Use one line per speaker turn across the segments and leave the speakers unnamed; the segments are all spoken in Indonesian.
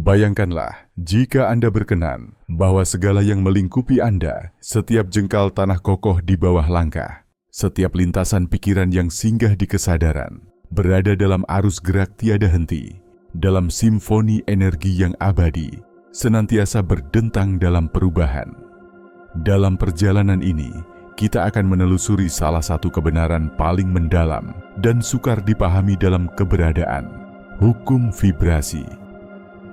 Bayangkanlah, jika Anda berkenan bahwa segala yang melingkupi Anda, setiap jengkal tanah kokoh di bawah langkah, setiap lintasan pikiran yang singgah di kesadaran, berada dalam arus gerak tiada henti, dalam simfoni energi yang abadi, senantiasa berdentang dalam perubahan. Dalam perjalanan ini, kita akan menelusuri salah satu kebenaran paling mendalam dan sukar dipahami dalam keberadaan, hukum vibrasi.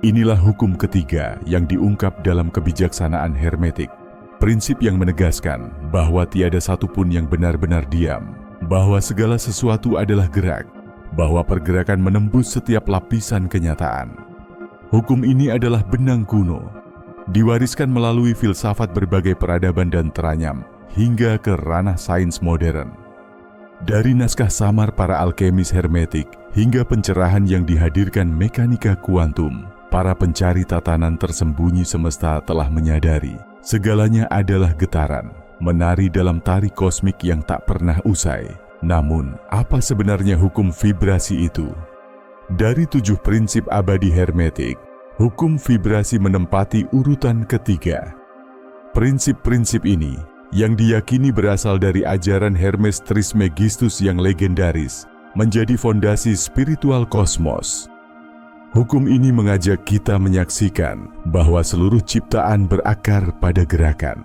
Inilah hukum ketiga yang diungkap dalam kebijaksanaan hermetik, prinsip yang menegaskan bahwa tiada satupun yang benar-benar diam, bahwa segala sesuatu adalah gerak, bahwa pergerakan menembus setiap lapisan kenyataan. Hukum ini adalah benang kuno, diwariskan melalui filsafat berbagai peradaban dan teranyam hingga ke ranah sains modern. Dari naskah samar para alkemis hermetik hingga pencerahan yang dihadirkan mekanika kuantum, para pencari tatanan tersembunyi semesta telah menyadari segalanya adalah getaran, menari dalam tari kosmik yang tak pernah usai. Namun, apa sebenarnya hukum vibrasi itu? Dari 7 prinsip abadi hermetik, hukum vibrasi menempati urutan ketiga. Prinsip-prinsip ini yang diyakini berasal dari ajaran Hermes Trismegistus yang legendaris, menjadi fondasi spiritual kosmos. Hukum ini mengajak kita menyaksikan bahwa seluruh ciptaan berakar pada gerakan.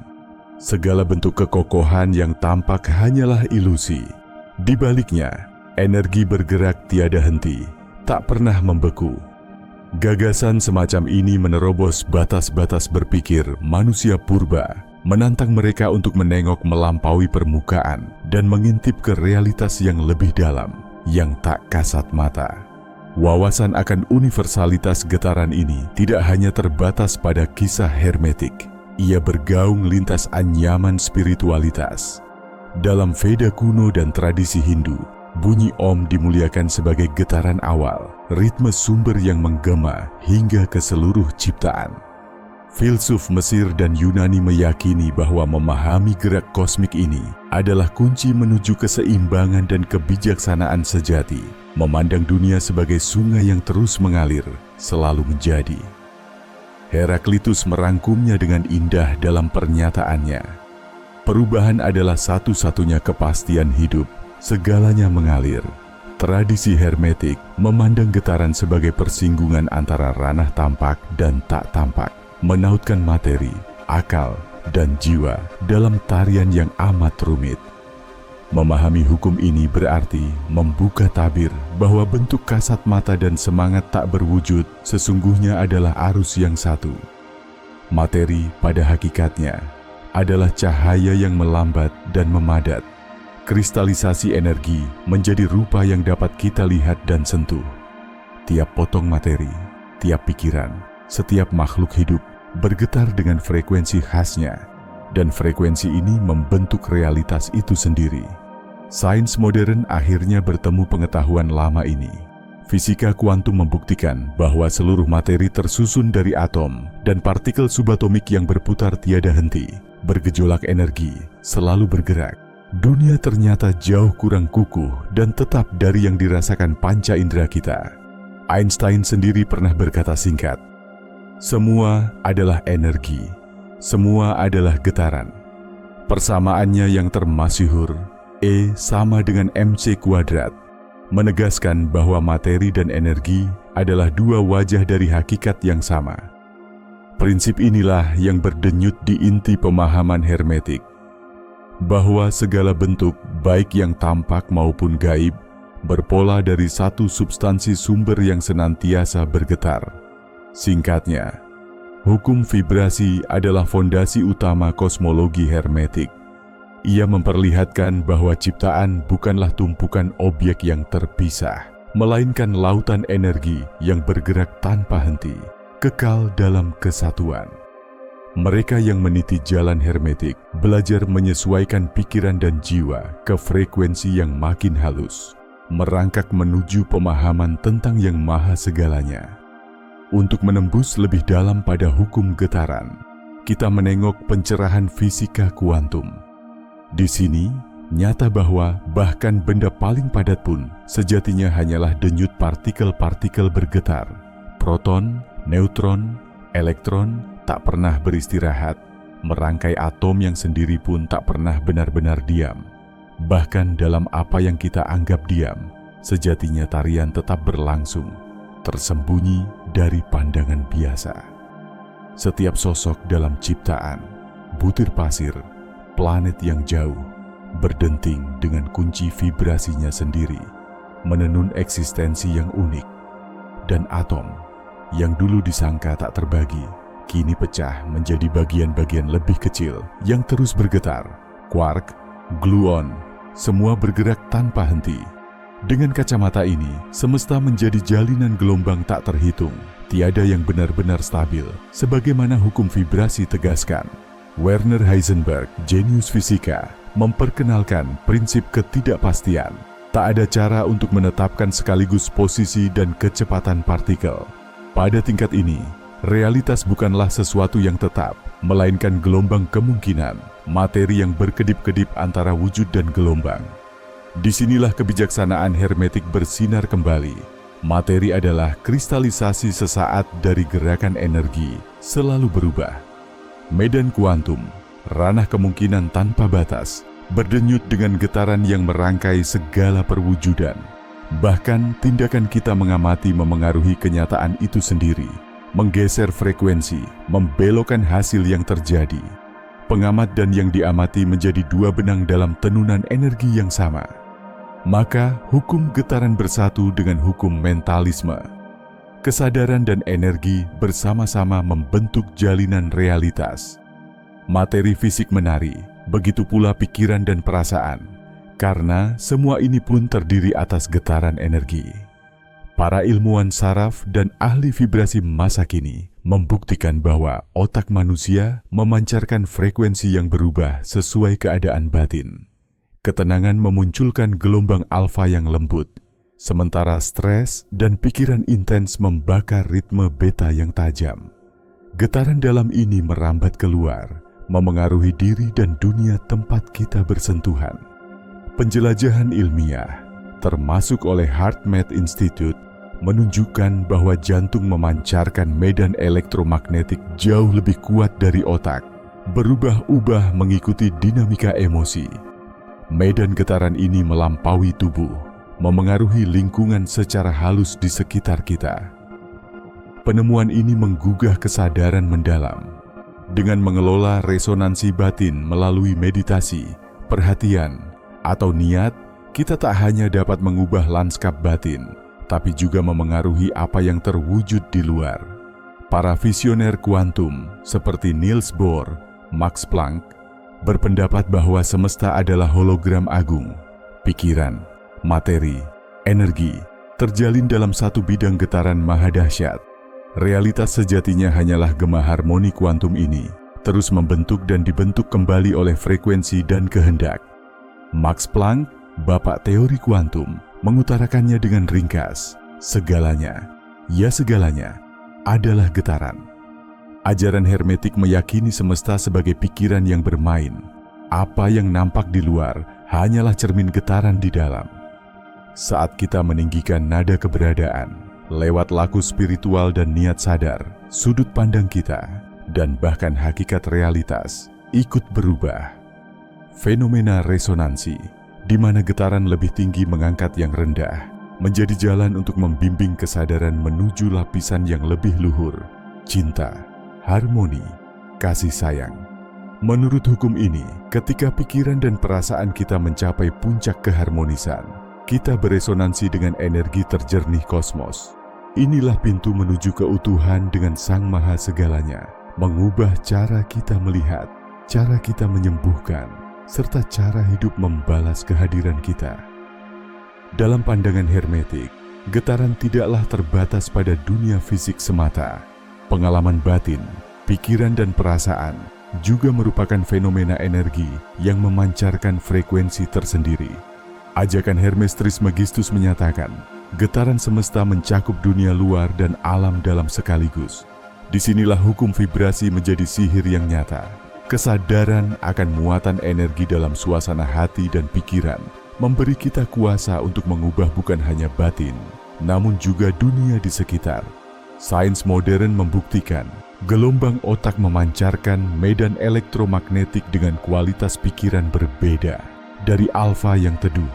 Segala bentuk kekokohan yang tampak hanyalah ilusi. Di baliknya, energi bergerak tiada henti, tak pernah membeku. Gagasan semacam ini menerobos batas-batas berpikir manusia purba, menantang mereka untuk menengok melampaui permukaan dan mengintip ke realitas yang lebih dalam, yang tak kasat mata. Wawasan akan universalitas getaran ini tidak hanya terbatas pada kisah hermetik. Ia bergaung lintas anyaman spiritualitas. Dalam Veda kuno dan tradisi Hindu, bunyi Om dimuliakan sebagai getaran awal, ritme sumber yang menggema hingga ke seluruh ciptaan. Filsuf Mesir dan Yunani meyakini bahwa memahami gerak kosmik ini adalah kunci menuju keseimbangan dan kebijaksanaan sejati, memandang dunia sebagai sungai yang terus mengalir, selalu menjadi. Heraklitus merangkumnya dengan indah dalam pernyataannya. Perubahan adalah satu-satunya kepastian hidup, segalanya mengalir. Tradisi hermetik memandang getaran sebagai persinggungan antara ranah tampak dan tak tampak, menautkan materi, akal, dan jiwa dalam tarian yang amat rumit. Memahami hukum ini berarti membuka tabir bahwa bentuk kasat mata dan semangat tak berwujud sesungguhnya adalah arus yang satu. Materi pada hakikatnya adalah cahaya yang melambat dan memadat. Kristalisasi energi menjadi rupa yang dapat kita lihat dan sentuh. Tiap potong materi, tiap pikiran, setiap makhluk hidup bergetar dengan frekuensi khasnya, dan frekuensi ini membentuk realitas itu sendiri. Sains modern akhirnya bertemu pengetahuan lama ini. Fisika kuantum membuktikan bahwa seluruh materi tersusun dari atom dan partikel subatomik yang berputar tiada henti, bergejolak energi, selalu bergerak. Dunia ternyata jauh kurang kukuh dan tetap dari yang dirasakan panca indera kita. Einstein sendiri pernah berkata singkat, "Semua adalah energi, semua adalah getaran." Persamaannya yang termasyhur, E sama dengan MC kuadrat, menegaskan bahwa materi dan energi adalah dua wajah dari hakikat yang sama. Prinsip inilah yang berdenyut di inti pemahaman hermetik, bahwa segala bentuk, baik yang tampak maupun gaib, berpola dari satu substansi sumber yang senantiasa bergetar. Singkatnya, hukum vibrasi adalah fondasi utama kosmologi hermetik. Ia memperlihatkan bahwa ciptaan bukanlah tumpukan objek yang terpisah, melainkan lautan energi yang bergerak tanpa henti, kekal dalam kesatuan. Mereka yang meniti jalan hermetik belajar menyesuaikan pikiran dan jiwa ke frekuensi yang makin halus, merangkak menuju pemahaman tentang yang maha segalanya. Untuk menembus lebih dalam pada hukum getaran, kita menengok pencerahan fisika kuantum. Di sini, nyata bahwa bahkan benda paling padat pun sejatinya hanyalah denyut partikel-partikel bergetar, proton, Neutron, elektron tak pernah beristirahat, merangkai atom yang sendiri pun tak pernah benar-benar diam. Bahkan dalam apa yang kita anggap diam, sejatinya tarian tetap berlangsung, tersembunyi dari pandangan biasa. Setiap sosok dalam ciptaan, butir pasir, planet yang jauh, berdenting dengan kunci vibrasinya sendiri, menenun eksistensi yang unik. Dan atom, yang dulu disangka tak terbagi, kini pecah menjadi bagian-bagian lebih kecil yang terus bergetar. Quark, gluon, semua bergerak tanpa henti. Dengan kacamata ini, semesta menjadi jalinan gelombang tak terhitung, tiada yang benar-benar stabil, sebagaimana hukum vibrasi tegaskan. Werner Heisenberg, jenius fisika, memperkenalkan prinsip ketidakpastian. Tak ada cara untuk menetapkan sekaligus posisi dan kecepatan partikel. Pada tingkat ini, realitas bukanlah sesuatu yang tetap, melainkan gelombang kemungkinan, materi yang berkedip-kedip antara wujud dan gelombang. Disinilah kebijaksanaan hermetik bersinar kembali. Materi adalah kristalisasi sesaat dari gerakan energi, selalu berubah. Medan kuantum, ranah kemungkinan tanpa batas, berdenyut dengan getaran yang merangkai segala perwujudan. Bahkan tindakan kita mengamati memengaruhi kenyataan itu sendiri, menggeser frekuensi, membelokkan hasil yang terjadi. Pengamat dan yang diamati menjadi dua benang dalam tenunan energi yang sama. Maka hukum getaran bersatu dengan hukum mentalisme. Kesadaran dan energi bersama-sama membentuk jalinan realitas. Materi fisik menari, begitu pula pikiran dan perasaan, karena semua ini pun terdiri atas getaran energi. Para ilmuwan saraf dan ahli vibrasi masa kini membuktikan bahwa otak manusia memancarkan frekuensi yang berubah sesuai keadaan batin. Ketenangan memunculkan gelombang alfa yang lembut, sementara stres dan pikiran intens membakar ritme beta yang tajam. Getaran dalam ini merambat keluar, memengaruhi diri dan dunia tempat kita bersentuhan. Penjelajahan ilmiah, termasuk oleh HeartMath Institute, menunjukkan bahwa jantung memancarkan medan elektromagnetik jauh lebih kuat dari otak, berubah-ubah mengikuti dinamika emosi. Medan getaran ini melampaui tubuh, memengaruhi lingkungan secara halus di sekitar kita. Penemuan ini menggugah kesadaran mendalam. Dengan mengelola resonansi batin melalui meditasi, perhatian, atau niat, kita tak hanya dapat mengubah lanskap batin, tapi juga memengaruhi apa yang terwujud di luar. Para visioner kuantum seperti Niels Bohr, Max Planck, berpendapat bahwa semesta adalah hologram agung. Pikiran, materi, energi, terjalin dalam satu bidang getaran maha dahsyat. Realitas sejatinya hanyalah gema harmoni kuantum ini, terus membentuk dan dibentuk kembali oleh frekuensi dan kehendak. Max Planck, bapak teori kuantum, mengutarakannya dengan ringkas. Segalanya, ya segalanya, adalah getaran. Ajaran hermetik meyakini semesta sebagai pikiran yang bermain. Apa yang nampak di luar hanyalah cermin getaran di dalam. Saat kita meninggikan nada keberadaan, lewat laku spiritual dan niat sadar, sudut pandang kita, dan bahkan hakikat realitas, ikut berubah. Fenomena resonansi, di mana getaran lebih tinggi mengangkat yang rendah, menjadi jalan untuk membimbing kesadaran menuju lapisan yang lebih luhur, cinta, harmoni, kasih sayang. Menurut hukum ini, ketika pikiran dan perasaan kita mencapai puncak keharmonisan, kita beresonansi dengan energi terjernih kosmos. Inilah pintu menuju keutuhan dengan Sang Maha Segalanya, mengubah cara kita melihat, cara kita menyembuhkan, serta cara hidup membalas kehadiran kita. Dalam pandangan hermetik, getaran tidaklah terbatas pada dunia fisik semata. Pengalaman batin, pikiran dan perasaan juga merupakan fenomena energi yang memancarkan frekuensi tersendiri. Ajakan Hermes Trismegistus menyatakan, getaran semesta mencakup dunia luar dan alam dalam sekaligus. Disinilah hukum vibrasi menjadi sihir yang nyata. Kesadaran akan muatan energi dalam suasana hati dan pikiran memberi kita kuasa untuk mengubah bukan hanya batin, namun juga dunia di sekitar. Sains modern membuktikan gelombang otak memancarkan medan elektromagnetik dengan kualitas pikiran berbeda, dari alfa yang teduh,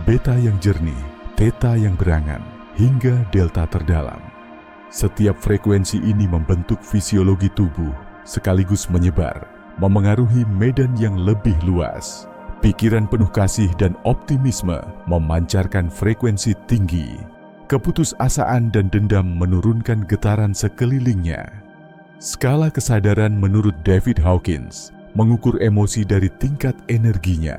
beta yang jernih, theta yang berangan, hingga delta terdalam. Setiap frekuensi ini membentuk fisiologi tubuh sekaligus menyebar, memengaruhi medan yang lebih luas. Pikiran penuh kasih dan optimisme memancarkan frekuensi tinggi. Keputusasaan dan dendam menurunkan getaran sekelilingnya. Skala kesadaran menurut David Hawkins mengukur emosi dari tingkat energinya.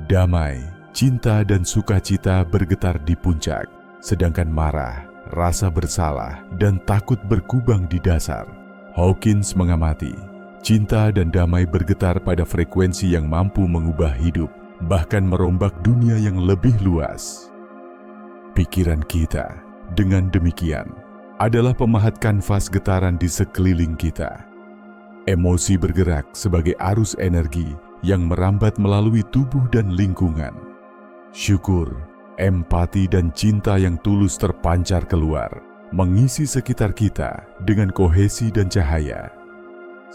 Damai, cinta, dan sukacita bergetar di puncak, sedangkan marah, rasa bersalah, dan takut berkubang di dasar. Hawkins mengamati, cinta dan damai bergetar pada frekuensi yang mampu mengubah hidup, bahkan merombak dunia yang lebih luas. Pikiran kita, dengan demikian, adalah pemahat kanvas getaran di sekeliling kita. Emosi bergerak sebagai arus energi yang merambat melalui tubuh dan lingkungan. Syukur, empati, dan cinta yang tulus terpancar keluar, mengisi sekitar kita dengan kohesi dan cahaya.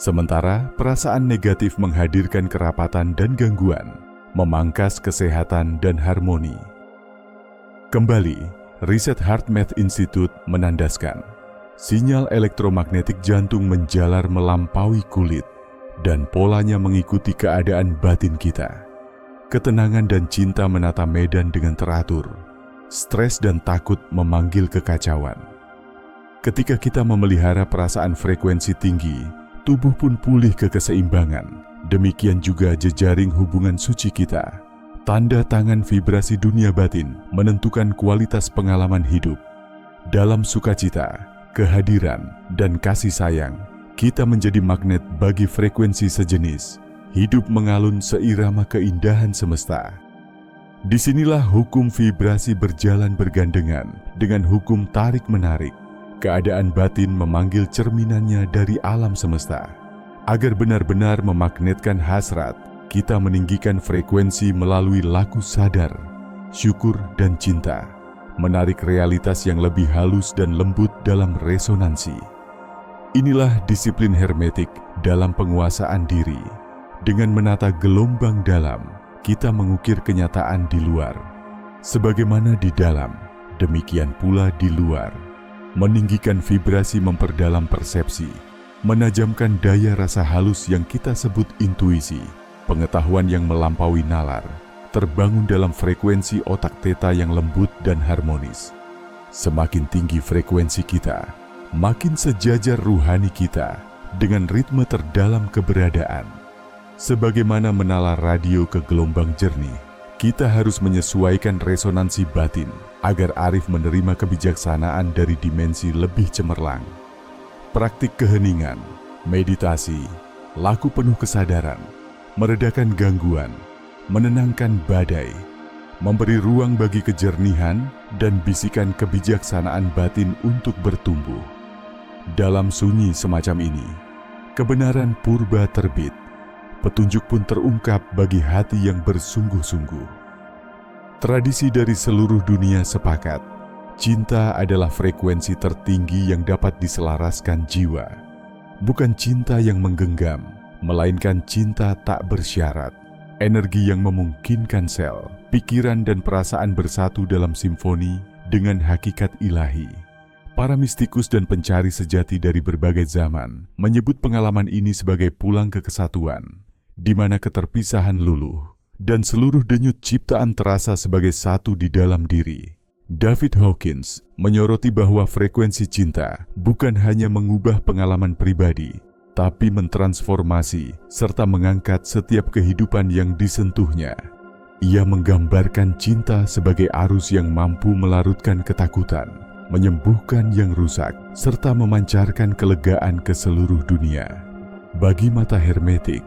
Sementara perasaan negatif menghadirkan kerapatan dan gangguan, memangkas kesehatan dan harmoni. Kembali, riset HeartMath Institute menandaskan, sinyal elektromagnetik jantung menjalar melampaui kulit, dan polanya mengikuti keadaan batin kita. Ketenangan dan cinta menata medan dengan teratur. Stres dan takut memanggil kekacauan. Ketika kita memelihara perasaan frekuensi tinggi, tubuh pun pulih ke keseimbangan. Demikian juga jejaring hubungan suci kita. Tanda tangan vibrasi dunia batin menentukan kualitas pengalaman hidup. Dalam sukacita, kehadiran, dan kasih sayang, kita menjadi magnet bagi frekuensi sejenis. Hidup mengalun seirama keindahan semesta. Disinilah hukum vibrasi berjalan bergandengan dengan hukum tarik-menarik. Keadaan batin memanggil cerminannya dari alam semesta. Agar benar-benar memagnetkan hasrat, kita meninggikan frekuensi melalui laku sadar, syukur, dan cinta. Menarik realitas yang lebih halus dan lembut dalam resonansi. Inilah disiplin hermetik dalam penguasaan diri. Dengan menata gelombang dalam, kita mengukir kenyataan di luar. Sebagaimana di dalam, demikian pula di luar. Meninggikan vibrasi memperdalam persepsi, menajamkan daya rasa halus yang kita sebut intuisi, pengetahuan yang melampaui nalar, terbangun dalam frekuensi otak theta yang lembut dan harmonis. Semakin tinggi frekuensi kita, makin sejajar ruhani kita dengan ritme terdalam keberadaan. Sebagaimana menalar radio ke gelombang jernih, kita harus menyesuaikan resonansi batin agar arif menerima kebijaksanaan dari dimensi lebih cemerlang. Praktik keheningan, meditasi, laku penuh kesadaran, meredakan gangguan, menenangkan badai, memberi ruang bagi kejernihan dan bisikan kebijaksanaan batin untuk bertumbuh. Dalam sunyi semacam ini, kebenaran purba terbit. Petunjuk pun terungkap bagi hati yang bersungguh-sungguh. Tradisi dari seluruh dunia sepakat, cinta adalah frekuensi tertinggi yang dapat diselaraskan jiwa. Bukan cinta yang menggenggam, melainkan cinta tak bersyarat. Energi yang memungkinkan sel, pikiran, dan perasaan bersatu dalam simfoni dengan hakikat ilahi. Para mistikus dan pencari sejati dari berbagai zaman menyebut pengalaman ini sebagai pulang ke kesatuan, di mana keterpisahan luluh dan seluruh denyut ciptaan terasa sebagai satu di dalam diri. David Hawkins menyoroti bahwa frekuensi cinta bukan hanya mengubah pengalaman pribadi, tapi mentransformasi serta mengangkat setiap kehidupan yang disentuhnya. Ia menggambarkan cinta sebagai arus yang mampu melarutkan ketakutan, menyembuhkan yang rusak, serta memancarkan kelegaan ke seluruh dunia. Bagi mata hermetik,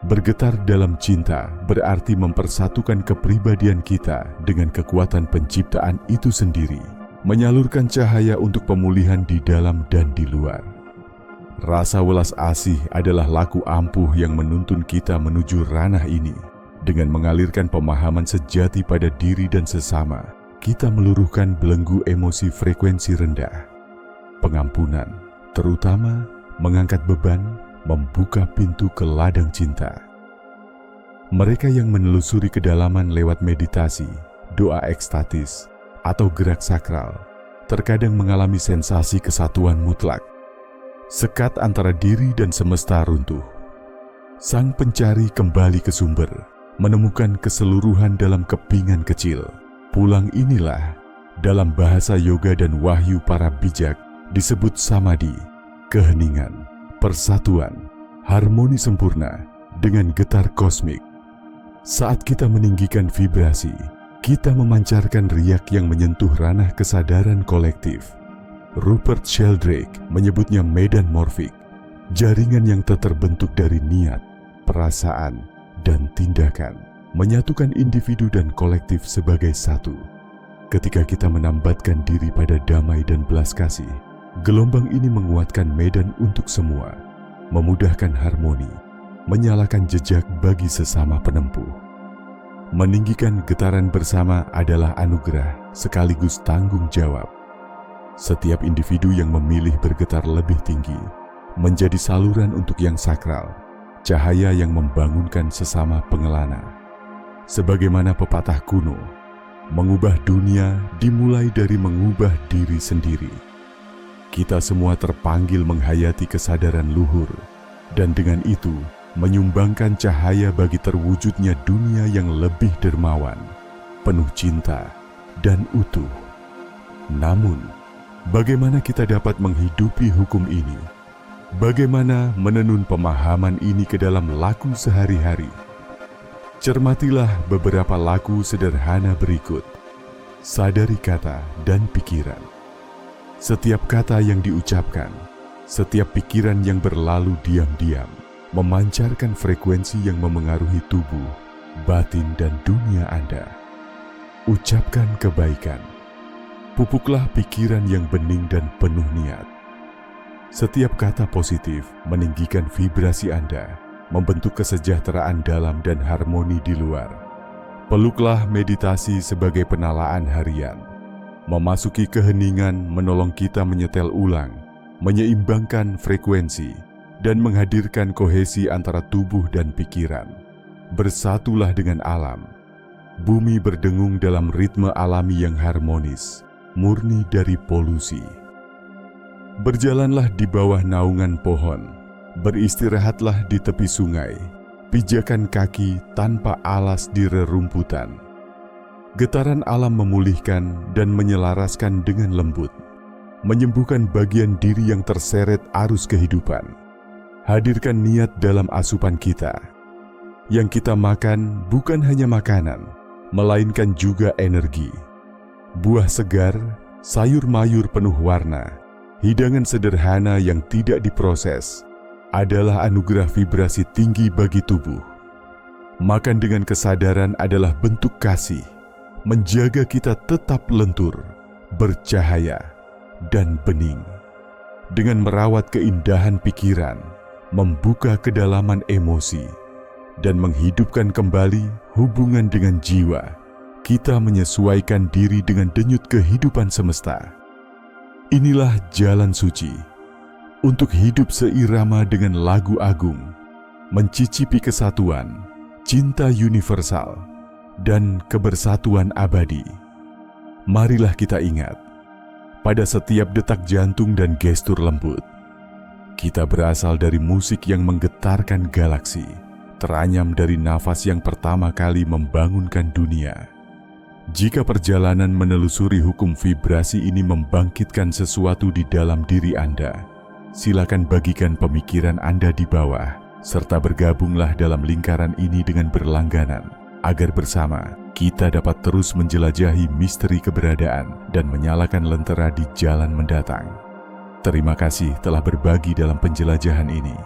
bergetar dalam cinta berarti mempersatukan kepribadian kita dengan kekuatan penciptaan itu sendiri, menyalurkan cahaya untuk pemulihan di dalam dan di luar. Rasa welas asih adalah laku ampuh yang menuntun kita menuju ranah ini. Dengan mengalirkan pemahaman sejati pada diri dan sesama, kita meluruhkan belenggu emosi frekuensi rendah. pengampunan, terutama mengangkat beban, membuka pintu ke ladang cinta. Mereka yang menelusuri kedalaman lewat meditasi, doa ekstatis, atau gerak sakral, terkadang mengalami sensasi kesatuan mutlak. Sekat antara diri dan semesta runtuh. Sang pencari kembali ke sumber, menemukan keseluruhan dalam kepingan kecil. Pulang inilah, dalam bahasa yoga dan wahyu para bijak, disebut samadhi, keheningan, persatuan, harmoni sempurna dengan getar kosmik. Saat kita meninggikan vibrasi, kita memancarkan riak yang menyentuh ranah kesadaran kolektif. Rupert Sheldrake menyebutnya medan morfik, jaringan yang terbentuk dari niat, perasaan, dan tindakan, menyatukan individu dan kolektif sebagai satu. Ketika kita menambatkan diri pada damai dan belas kasih, gelombang ini menguatkan medan untuk semua, memudahkan harmoni, menyalakan jejak bagi sesama penempuh. Meninggikan getaran bersama adalah anugerah sekaligus tanggung jawab. Setiap individu yang memilih bergetar lebih tinggi menjadi saluran untuk yang sakral, cahaya yang membangunkan sesama pengelana. Sebagaimana pepatah kuno, mengubah dunia dimulai dari mengubah diri sendiri. Kita semua terpanggil menghayati kesadaran luhur, dan dengan itu menyumbangkan cahaya bagi terwujudnya dunia yang lebih dermawan, penuh cinta, dan utuh. Namun, bagaimana kita dapat menghidupi hukum ini? Bagaimana menenun pemahaman ini ke dalam laku sehari-hari? Cermatilah beberapa laku sederhana berikut. Sadari kata dan pikiran. Setiap kata yang diucapkan, setiap pikiran yang berlalu diam-diam, memancarkan frekuensi yang memengaruhi tubuh, batin, dan dunia Anda. Ucapkan kebaikan. Pupuklah pikiran yang bening dan penuh niat. Setiap kata positif meninggikan vibrasi Anda, membentuk kesejahteraan dalam dan harmoni di luar. Peluklah meditasi sebagai penalaan harian. Memasuki keheningan menolong kita menyetel ulang, menyeimbangkan frekuensi, dan menghadirkan kohesi antara tubuh dan pikiran. Bersatulah dengan alam. Bumi berdengung dalam ritme alami yang harmonis, murni dari polusi. Berjalanlah di bawah naungan pohon, beristirahatlah di tepi sungai, pijakan kaki tanpa alas di rerumputan. Getaran alam memulihkan dan menyelaraskan dengan lembut, menyembuhkan bagian diri yang terseret arus kehidupan. Hadirkan niat dalam asupan kita. Yang kita makan bukan hanya makanan, melainkan juga energi. Buah segar, sayur mayur penuh warna, hidangan sederhana yang tidak diproses, adalah anugerah vibrasi tinggi bagi tubuh. Makan dengan kesadaran adalah bentuk kasih, menjaga kita tetap lentur, bercahaya, dan bening. Dengan merawat keindahan pikiran, membuka kedalaman emosi, dan menghidupkan kembali hubungan dengan jiwa, kita menyesuaikan diri dengan denyut kehidupan semesta. Inilah jalan suci untuk hidup seirama dengan lagu agung, mencicipi kesatuan, cinta universal, dan kebersatuan abadi. Marilah kita ingat, pada setiap detak jantung dan gestur lembut, kita berasal dari musik yang menggetarkan galaksi, teranyam dari nafas yang pertama kali membangunkan dunia. Jika perjalanan menelusuri hukum vibrasi ini membangkitkan sesuatu di dalam diri Anda, silakan bagikan pemikiran Anda di bawah, serta bergabunglah dalam lingkaran ini dengan berlangganan, agar bersama kita dapat terus menjelajahi misteri keberadaan dan menyalakan lentera di jalan mendatang. Terima kasih telah berbagi dalam penjelajahan ini.